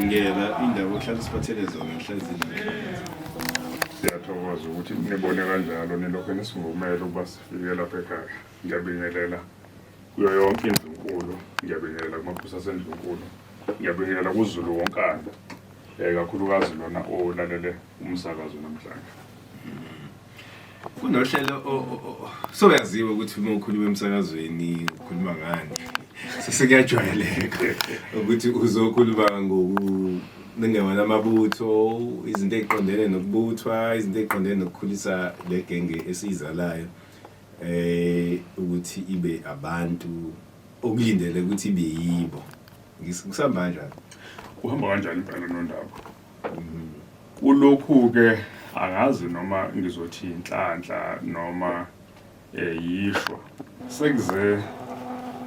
Ngiyela indawo ohlala siphathele zona ngihlazini. Siyathokoza ukuthi nibone kanjalo nilokho nisivumele ukuba sifike lapha ekhaya. Ngiyabingelela kuyo yonke indlunkulu, ngiyabingelela kumaphutha asendlunkulu, ngiyabingelela kuZulu wonkana, kakhulukazi lona olalele umsakazo namhlanje. Kunohlelo soyaziwa ukuthi uma ukhuluma emsakazweni ukhuluma ngani. Sekuyajwayeleka ukuthi uzokhuluma ningewona amabutho, izinto eziqondene nokubuthwa, izinto eziqondene nokukhulisa le genge esizalayo, ukuthi ibe abantu okulindele ukuthi ibe yibo. Kusamba kanjani? Kuhamba kanjani impela nondaba? Kulokhu-ke angazi noma ngizothi inhlanhla noma yishwa. Sekuze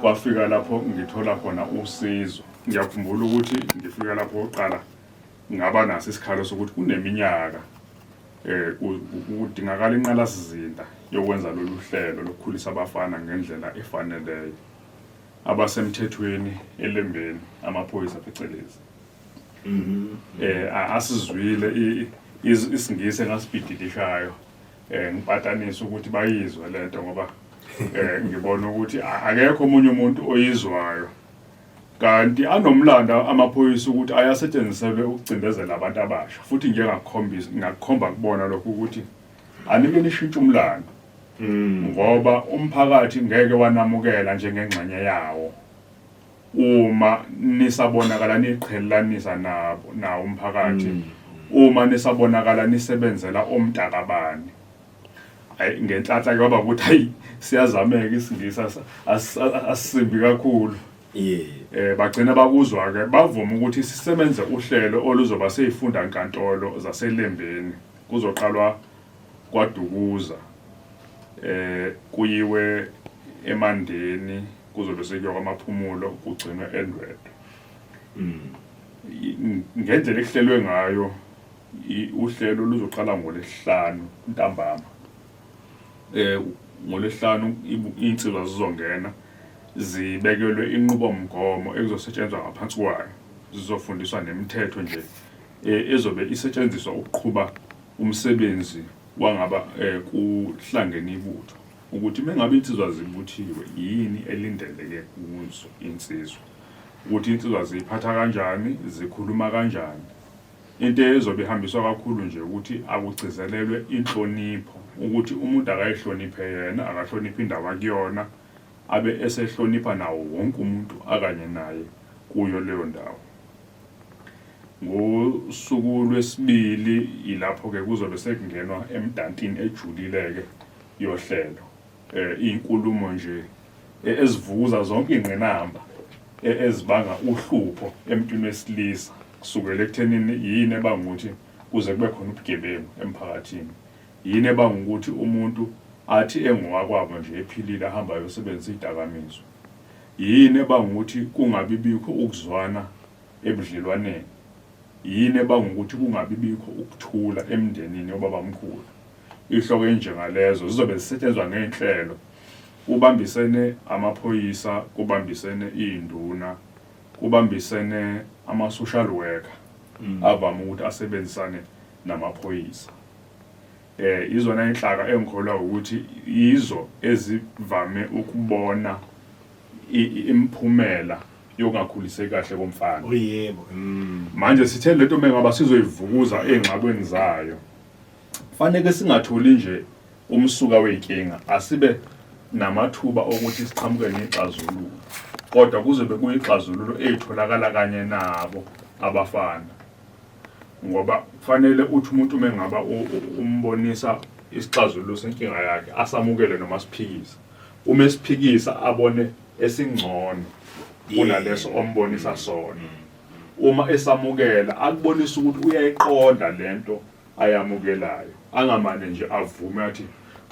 kwafika lapho ngithola khona usizo. Ngiyakhumbula ukuthi ngifika lapho oqala ngaba naso isikhalo sokuthi kuneminyaka kudingakala inqalasizinda yokwenza lolu hlelo lokukhulisa abafana ngendlela efaneleyo abasemthethweni elembeni amaphoyisa phecelezi. Asizwile isingisi engasibhididishayo ngipatanisa ukuthi bayizwe lento ngoba ngibona ukuthi akekho omunye umuntu oyizwayo, kanti anomlando amaphoyisa ukuthi ayasetshenziselwe ukucindezela abantu abasha. Futhi ngakukhomba kubona lokho ukuthi anike nishintshe umlando, ngoba umphakathi ngeke wanamukela njengengxenye yawo uma nisabonakala niqhelelanisa nawo umphakathi, uma nisabonakala nisebenzela omntakabani. Ngenhlanhla kwaba ukuthi hayi siyazameka isingisi asisimbi kakhulu. Bagcina bakuzwa-ke bavuma ukuthi sisebenze uhlelo oluzoba seyifunda nkantolo zaselembeni, kuzoqalwa kwaDukuza, kuyiwe eMandeni, kuzobe sekuyiwa kwamaphumulo, kugcinwe eNdwedwe. Ngendlela ekuhlelwe ngayo uhlelo luzoqala ngoLwesihlanu ntambama. NgoLwesihlanu insizwa zizongena zibekelwe inqubomgomo ekuzosetshenzwa ngaphansi kwayo, zizofundiswa nemithetho nje ezobe isetshenziswa ukuqhuba umsebenzi wangaba kuhlangene ibutho, ukuthi mengabe insizwa zibuthiwe yini elindeleke kuzo insizwa, ukuthi insizwa ziphatha kanjani, zikhuluma kanjani. Into ezobe ihambiswa kakhulu nje ukuthi akugcizelelwe inhlonipho, ukuthi umuntu akayihloniphe yena, akahloniphe indawo akuyona, abe esehlonipha nawo wonke umuntu akanye naye kuyo leyo ndawo. Ngosuku lwesibili ilapho-ke kuzobe sekungenwa emdantini ejulile-ke yohlelo, inkulumo nje ezivuza zonke ingqinamba ezibanga uhlupho emntwini wesilisa, kusukela ekuthenini yini ebanga ukuthi kuze kube khona ubugebengu emphakathini, yini ebanga ukuthi umuntu athi engowakwabo nje ephilile ahamba ayosebenzisa izidakamizwa, yini ebanga ukuthi kungabibikho ukuzwana ebudlelwaneni, yini ebanga ukuthi kungabibikho ukuthula emndenini yobabamkhulu. Ihloko enjengalezo zizobe zisetshenzwa ngenhlelo, kubambisene amaphoyisa, kubambisene izinduna, kubambisene ama-social worker avame ukuthi asebenzisane namaphoyisa. Izona inhlaka engikholwa ukuthi yizo ezivame ukubona imiphumela yokungakhuliseki kahle komfana. Yebo. Manje sithe lento mengaba sizoyivukuza ezingxabeni zayo, fanele singatholi nje umsuka wenkinga, asibe namathuba ukuthi siqhamuke nexazululo, kodwa kuzobe kuyixazululo ezitholakala kanye nabo abafana. Ngoba kufanele uthi umuntu mengaba umbonisa isixazululo senkinga yakhe asamukele noma siphikisa. Uma esiphikisa abone esingcono kunaleso ombonisa sona. Uma esamukela akubonisa ukuthi uyayiqonda lento ayamukelayo, angamane nje avume athi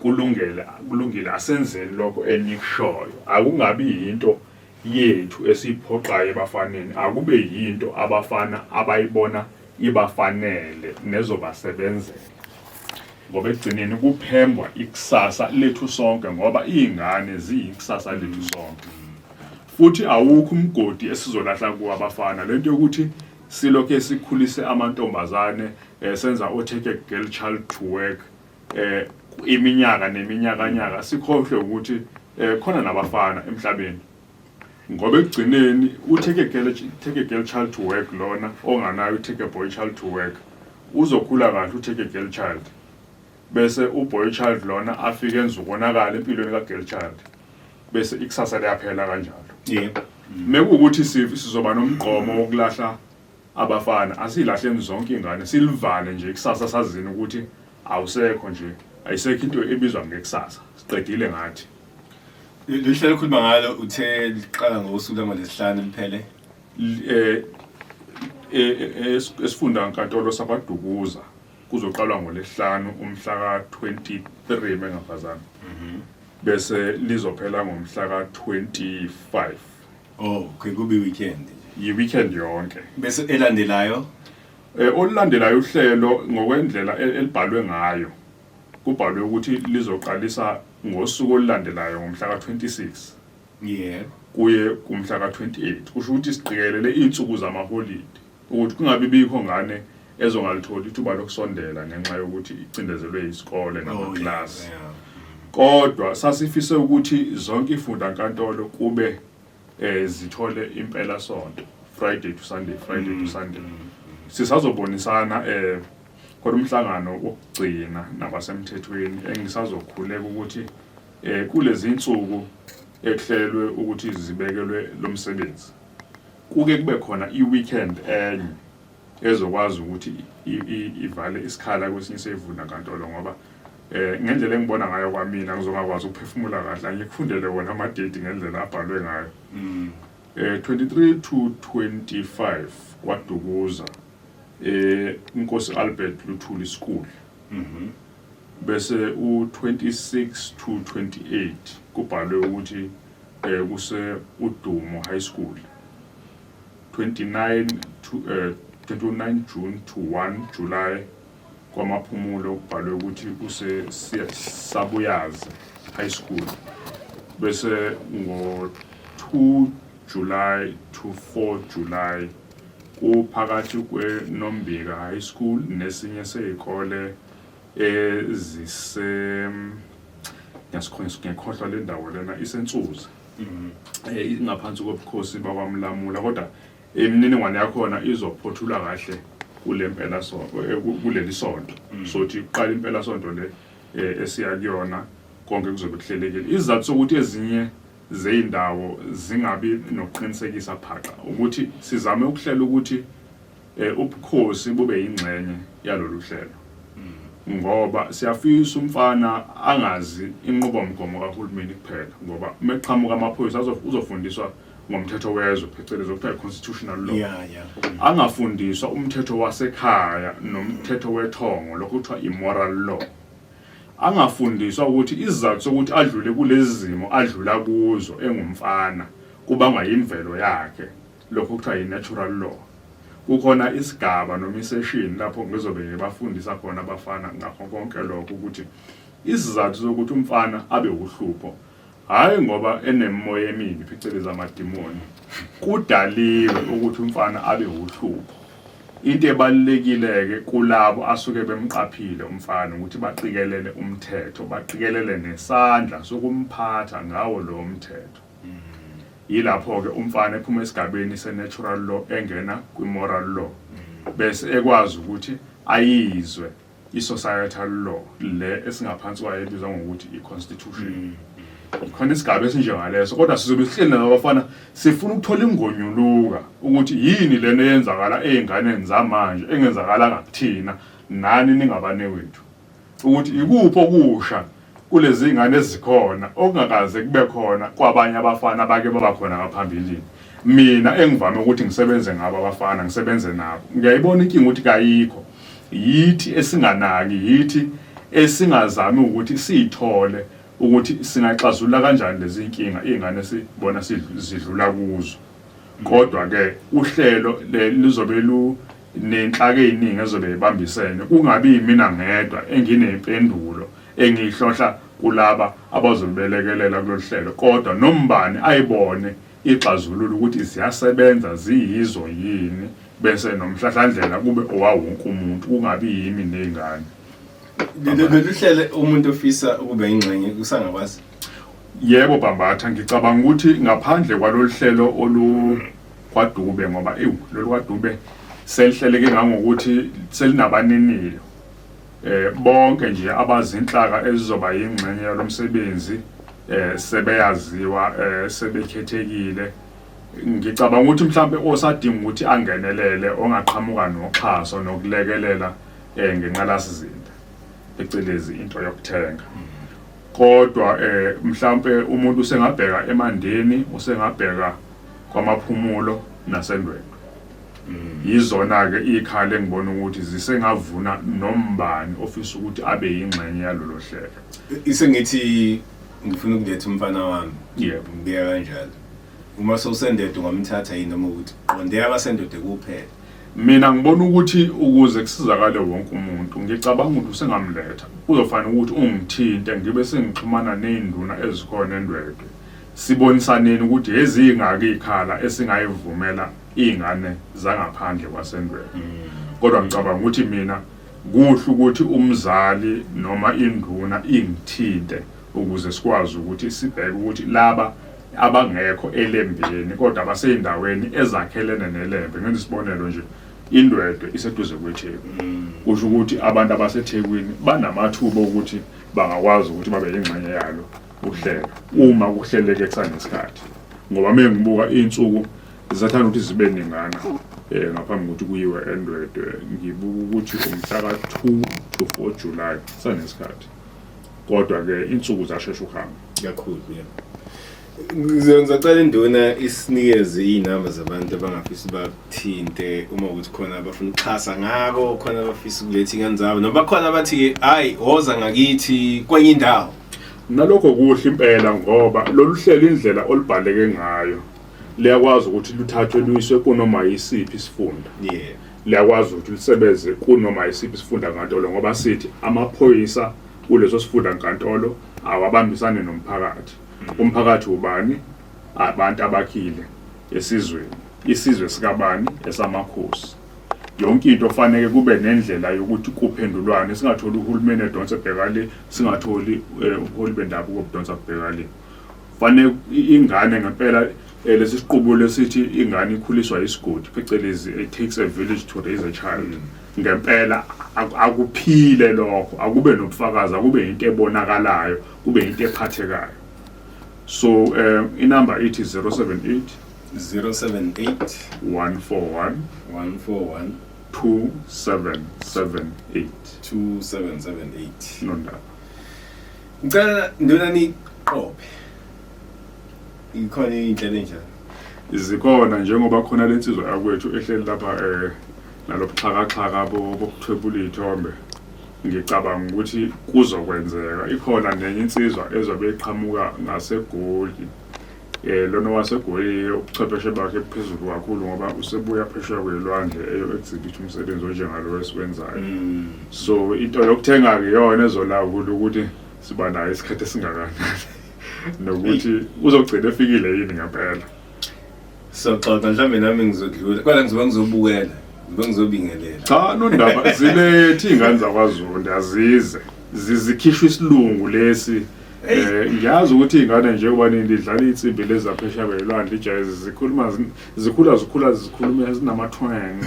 kulungile asenzeni lokho enikushoyo. Akungabi into yethu esiphoqayo ebafaneni, akube yinto abafana abayibona ibafanele nezobasebenzela. ngoba ekugcineni kuphembwa ikusasa lethu sonke ngoba iy'ngane ziyikusasa lethu sonke futhi awukho umgodi esizolahla kuwo abafana lento yokuthi silokhe sikhulise amantombazane senza o-take a girl child to work iminyaka neminyakanyaka sikhohlwe ukuthi khona nabafana emhlabeni ngoba ekugcineni u-take a girl child to work lona onganayo u-take a boy child to work uzokhula kahle u-take a girl child bese u-boy child lona afike enza ukonakala empilweni ka-girl child bese ikusasa liyaphela kanjalo mekuwukuthi sizoba nomgqomo wokulahla abafana asilahleni zonke ingane silivale nje ikusasa sazini ukuthi awusekho nje ayisekho into ebizwa ngekusasa siqedile ngathi lihlelo khuluma ngalo uthe liqala ngosuku lwangolesihlanu liphele esifunda enkantolo sakwaDukuza kuzoqalwa ngolesihlanu umhla ka-23 mengafazana bese lizophela ngomhla ka-25 okay kube weekend yi-weekend yonke bese elandelayo olulandelayo uhlelo ngokwendlela elibhalwe ngayo kubhalwe ukuthi lizoqalisa ngosuku olulandelayo ngomhla ka-26 kuye kumhla ka-28 kusho ukuthi siqikelele iy'nsuku zamaholide ukuthi kungabi bikho ngane ezongalitholi ithuba lokusondela ngenxa yokuthi icindezelwe isikole namaklasi kodwa sasifise ukuthi zonke ifundankantolo kube zithole impela sonto Friday to Sunday sisazobonisana umhlangano wokugcina nabasemthethweni engisazokhuleka ukuthi kulezi insuku ekuhlelwe ukuthi zibekelwe lo msebenzi kuke kube khona i-weekend enye ezokwazi ukuthi ivale isikhala kwesinye seyifundankantolo ngoba ngendlela engibona ngayo kwamina ngizongakwazi ukuphefumula kahle ngikufundele wona ama-date ngendlela abhalwe ngayo 23 to 25 kwaDukuza Nkosi Albert Luthuli School bese u26 to 28 kubhalwe ukuthi kuse uDumo High School 29 June to 1 July kwamaphumulo kubhalwe ukuthi kuse Sabuyazi High School bese ngo2 July to 4 July kuphakathi kweNombika High School nesinye seyikole ngiyakhohlwa le ndawo lena isensuza ingaphansi kobukhosi bakwamlamula kodwa imininingwane yakhona izophothula kahle kulempela kuleli sonto sothi uqala impela sonto le esiya kuyona konke kuzobe kuhlelekile izathu sokuthi ezinye zeindawo zingabi nokuqinisekisa phaqa ukuthi sizame ukuhlela ukuthi ubukhosi bube yingxenye yalolu hlelo ngoba siyafisa umfana angazi inqubomgomo kahulumeni kuphela ngoba meqhamuka amaphoyisa uzofundiswa ngomthetho wezwe phecelezi okuthiwa constitutional law angafundiswa umthetho wasekhaya nomthetho wethongo lokuthiwa immoral law angafundiswa ukuthi izizathu sokuthi adlule kulezi zimo adlula kuzo engumfana kubangwa yimvelo yakhe lokho kuthiwa yi-natural law kukhona isigaba noma isession lapho ngizobe bafundisa khona abafana ngakho konke lokho ukuthi izizathu zokuthi umfana abe uhlupho hayi ngoba enemoya emibi phecelezi amadimoni kudaliwe ukuthi umfana abe uhlupho into ebalekile ke kulabo asuke bemqaphile umfana ukuthi baqikelele umthetho baqikelele nesandla sokumphatha ngawo lo mthetho yilapho ke umfana ephuma esigabeni se-natural law engena kwi-moral law bese ekwazi ukuthi ayizwe i-societal law le esingaphansi kwayo ebizwa ngokuthi i-constitution khona isigaba esinjengaleso kodwa sizobe sihleli nabafana sifuna ukuthola ingonyuluka ukuthi yini lena eyenzakala ey'nganeni zamanje engenzakala ngakuthina nani ningabane wethu ukuthi ikuphi okusha kulezi ngane ezikhona okungakaze kube khona kwabanye abafana abake baba khona ngaphambilini mina engivame ukuthi ngisebenze ngabo abafana ngisebenze nabo ngiyayibona inkinga ukuthi kayikho yithi esinganaki yithi esingazami ukuthi siyithole ukuthi singaxazulula kanjani lezi inkinga izingane sibona sidlula kuzo kodwa ke uhlelo lizobe nenhlaka eziningi ezobe ibambisene kungabi mina ngedwa enginempendulo engihlohla kulaba abazobelekelela kulolu hlelo kodwa nombani ayibone ixazululo ukuthi ziyasebenza ziyizo yini bese nomhlahlandlela kube owawonke umuntu kungabi yimi nezingane. Lolu hlelo umuntu ofisa ukuba ingxenye kusangakwazi. Yebo Bambatha, ngicabanga ukuthi ngaphandle kwalolu hlelo olukwadube ngoba lolu kwadube selihleleke ngangokuthi selinabaninilo bonke nje abazinhlaka ezizoba yingxenye yalomsebenzi sebeyaziwa sebekhethekile. Ngicabanga ukuthi mhlambe osadinga ukuthi angenelele ongaqhamuka noxhaso nokulekelela ngenqalasizinda ecelezi into yokuthenga. Kodwa mhlambe umuntu usengabheka emandeni, usengabheka kwamaphumulo nasendwendwe. Yizona ke ikhala engibona ukuthi zisengavuna nombani ofisa ukuthi abe yingxenye yalolu hlelo. Isengithi ngifuna ukuletha umfana wami. Yebo. Ngiya kanjalo. Uma sowusendede ngamthatha yini noma ukuthi qondeka abasendede kuphela. Mina ngibona ukuthi ukuze kusizakale wonke umuntu ngicabanga ukuthi usengamletha uzofana ukuthi ungithinte ngibe sengixhumana nezinduna ezikhona endwedwe sibonisaneni ukuthi ezingaki ikhala esingayivumela izingane zangaphandle kwasendwedwe. Kodwa ngicabanga ukuthi mina kuhle ukuthi umzali noma induna ingithinte ukuze sikwazi ukuthi sibheke ukuthi laba abangekho elembeni kodwa abaseyindaweni ezakhelene nelembe. Ngenza isibonelo nje, indwedwe iseduze kweTheku. Kusho ukuthi abantu abaseThekwini banamathuba ukuthi bangakwazi ukuthi babe yingxenye yalo uhlelo uma kuhleleke kusanesikhathi. Ngoba mengibuka insuku zisathanda ukuthi zibe ningana ngaphambi kokuthi kuyiwe endwedwe, ngibuka ukuthi umhla ka-2 to 4 July sanesikhathi. Kodwa ke insuku zashesha ukuhamba Kakhulu yebo. Ngizocela induna isinikeze izinamba zabantu abangafisa bathinte uma ukuthi khona abafuna ukuxhasa ngako, khona abafisa ukuletha ingane zabo noma khona bathi hayi woza ngakithi kwenye indawo. Nalokho kuhle impela ngoba lolu hlelo indlela olibhaleke ngayo liyakwazi ukuthi luthathwe luyiswe kunoma yisiphi isifunda. Liyakwazi ukuthi lisebenze kunoma yisiphi isifunda nkantolo ngoba sithi amaphoyisa kuleso sifunda nkantolo awabambisane nomphakathi. Umphakathi ubani? Abantu abakhile esizweni. Isizwe sikabani? Esamakhosi. Yonke into fanele kube nendlela yokuthi kuphendulwane, singatholi uhulumeni edonsa bhekali, singatholi ubuholi bendabuko obudonsa bhekali. Fanele ingane ngempela lesi siqubulo lesithi ingane ikhuliswa isigodi, phecelezi it takes a village to raise a child. Ngempela akuphile lokho, akube nobufakazi, akube into ebonakalayo, kube into ephathekayo. So inamba ithi 078 141 2778 nondaba. Ngicela ndona niqophe. Ikhona indlela enjani? Zikhona njengoba khona lensizwa yakwethu ehleli lapha nalobuxhakaxhaka bokuthwebula izithombe. Ngicabanga ukuthi kuzokwenzeka. Ikhona nenye insizwa ezobe iqhamuka ngaseGoli. Lona waseGoli ubuchwepheshe bakhe phezulu kakhulu ngoba usebuya phesheya kwelwandle eyo-exhibit umsebenzi onjengalo esiwenzayo. So into yokuthenga ke yona ezolawula ukuthi siba nayo isikhathi esingakanani nokuthi uzogcina efikile yini ngempela. So xoxa mhlambe nami ngizodlula kodwa ngizobukela ngizobingelela. Cha nondaba zilethi ingane zakwaZulu azize zikhishwa isilungu lesi. Ngiyazi ukuthi ingane nje kuba nindidlala insimbi lezi zaphesheya kwelwandle ijayeze zikhula zikhuluma zinamathweng.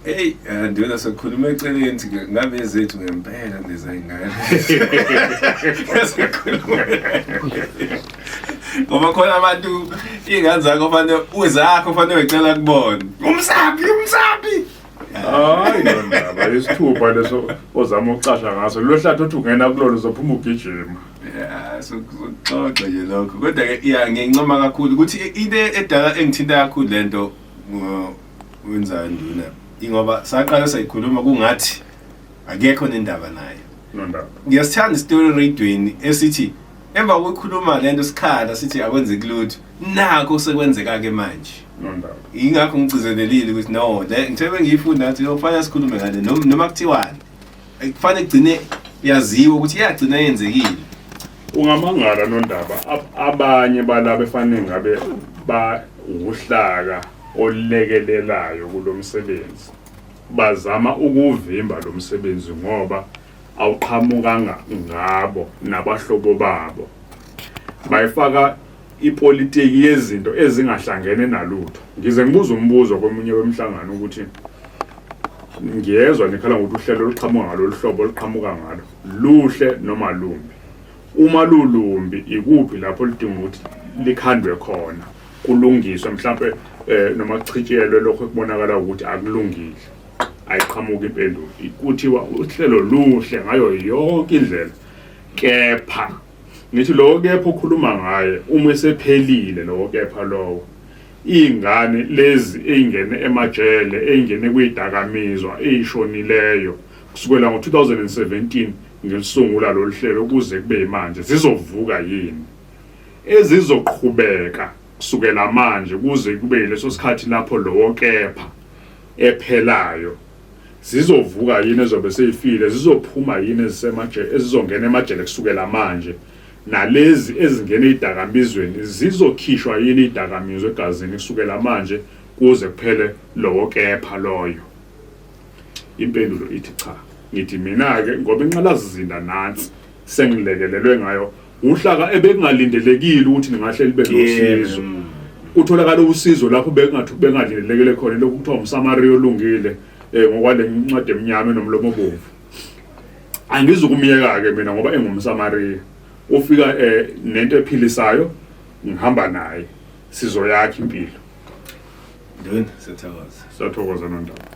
Hey, ndiyona sokhuluma eceleni ngabe zethu ngempela ndezayingane. Ngoba khona abantu ingane zakho fanele uzakho fanele ecela kubona. Umsabi. Hayi nondaba isithupha leso ozama ukucasha ngaso. Lo hlatho uthi ungena kulona uzophuma ugijima. Sokuxoxa nje lokho. Kodwa ke ngiyancoma kakhulu ukuthi into edala engithinta kakhulu lento wenza nduna. Ingoba saqala sayikhuluma kungathi akekho nendaba naye. Nondaba. Ngiyasithanda istory radioini esithi emva kokukhuluma lento sikhala sithi akwenzeki lutho nakho sekwenzeka-ke manje nondaba ingakho ngigcizelelile ukuthi no ngithebe ngiyifunda ngathi kufanele sikhulume ngale noma kuthiwani kufanele kugcine yaziwe ukuthi iyagcina yenzekile. ungamangala nondaba abanye balabo efanele ngabe ba uhlaka olekelelayo kulomsebenzi bazama ukuvimba lo msebenzi ngoba awuqhamukanga ngabo nabahlobo babo, bayifaka ipolitiki yezinto ezingahlangene nalutho. Ngize ngibuza umbuzo komunye wemhlangano ukuthi ngiyezwa nikhala ngokuthi uhlelo oluqhamuka ngalolu hlobo oluqhamuka ngalo luhle noma lumbi. Uma lulumbi ikuphi lapho lidinga ukuthi likhandwe khona kulungiswe mhlawumbe noma kuchithelwe lokho kubonakala ukuthi akulungile ayiqhamuka impendulo. Kuthiwa uhlelo luhle ngayo yonke indlela, kepha ngithi lo kepha ukhuluma ngaye uma esephelile lo kepha lowo ingane lezi eyingene emajele eyingene kwidakamizwa eyishonileyo kusukela ngo2017 ngelisungula lo hlelo kuze kube manje zizovuka yini ezizoqhubeka kusukela manje kuze kube leso sikhathi lapho lo kepha ephelayo zizovuka yini ezobe seyifile zizophuma yini ezisemajele ezizongena emajele kusukela manje nalezi ezingena idakamizweni zizokhishwa yini idakamizwe egazini kusukela manje kuze kuphele lo kepha loyo. Impendulo ithi cha. Ngithi mina ke ngoba inqalazizinda nansi sengilekelelwe ngayo uhlaka ebekungalindelekile ukuthi ningahle libe nosizo. Utholakala usizo lapho bengalindelekele khona lokhu kuthiwa umsamariya olungile ngokwale incwadi emnyama enomlomo obomvu. Angizukumiyeka ke mina ngoba engumsamariya ufika nento ephilisayo ngihamba naye sizoyakha impilo. Ndoni, siyathokoza nondaba.